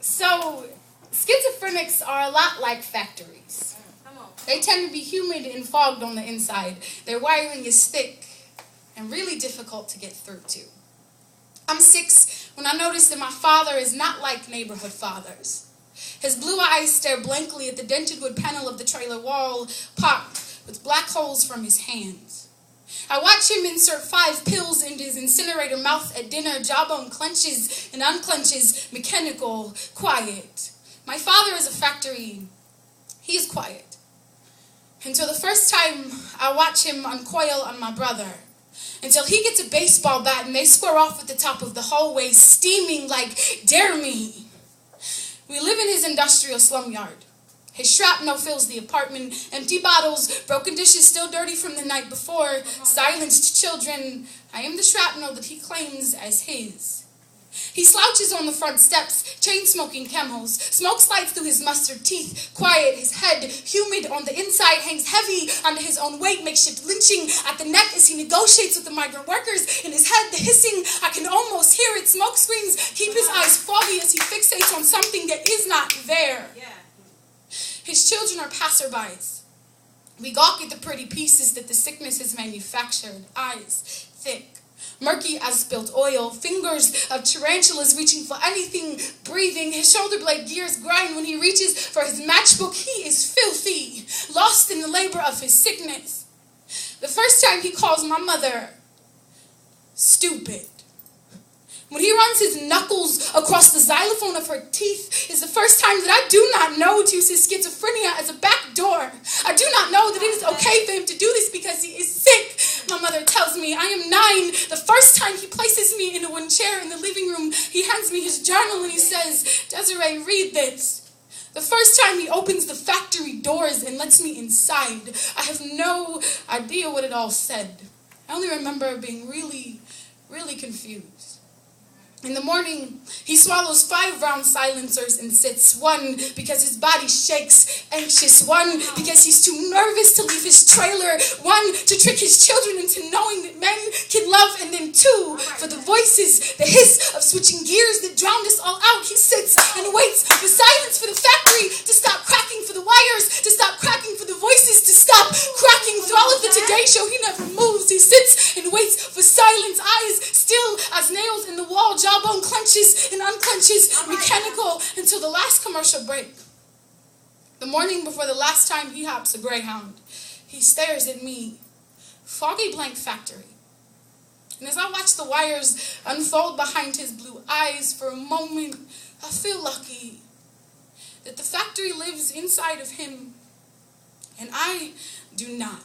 So, schizophrenics are a lot like factories. They tend to be humid and fogged on the inside. Their wiring is thick and really difficult to get through to. I'm 6 when I notice that my father is not like neighborhood fathers. His blue eyes stare blankly at the dented wood panel of the trailer wall, pocked with black holes from his hands. I watch him insert 5 pills into his incinerator mouth at dinner. Jawbone clenches and unclenches, mechanical, quiet. My father is a factory. He is quiet. Until the first time I watch him uncoil on my brother. Until he gets a baseball bat and they square off at the top of the hallway, steaming like, dare me. We live in his industrial slum yard. His shrapnel fills the apartment, empty bottles, broken dishes still dirty from the night before, silenced children. I am the shrapnel that he claims as his. He slouches on the front steps, chain-smoking Camels. Smoke slides through his mustard teeth, quiet, his head humid on the inside, hangs heavy under his own weight, makeshift lynching at the neck as he negotiates with the migrant workers. In his head, the hissing, I can almost hear it. Smoke screens keep his eyes foggy as he fixates on something that is not there. His children are passerbys. We gawk at the pretty pieces that the sickness has manufactured. Eyes thick, murky as spilt oil, fingers of tarantulas reaching for anything breathing. His shoulder blade gears grind when he reaches for his matchbook. He is filthy, lost in the labor of his sickness. The first time he calls my mother stupid. When he runs his knuckles across the xylophone of her teeth is the first time that I do not know to use his schizophrenia as a back door. I do not know that it is okay for him to do this because he is sick. My mother tells me I am 9. The first time he places me in a wooden chair in the living room, he hands me his journal and he says, Desiree, read this. The first time he opens the factory doors and lets me inside, I have no idea what it all said. I only remember being really, really confused. In the morning, he swallows 5 round silencers and sits. 1 because his body shakes, anxious. 1 because he's too nervous to leave his trailer. 1 to trick his children into knowing that men can love. And then 2 for the voices, the hiss of switching gears that drowned us all out. He sits and waits for silence for the factory to stop cracking, for the wires to stop cracking, for the voices to stop cracking. Through all of the Today Show, he never moves. He sits and waits for silence, eyes still as nails in the wall, jawbone clenches and unclenches, mechanical, until the last commercial break. The morning before the last time he hops a Greyhound, he stares at me, foggy blank factory. And as I watch the wires unfold behind his blue eyes for a moment, I feel lucky that the factory lives inside of him and I do not.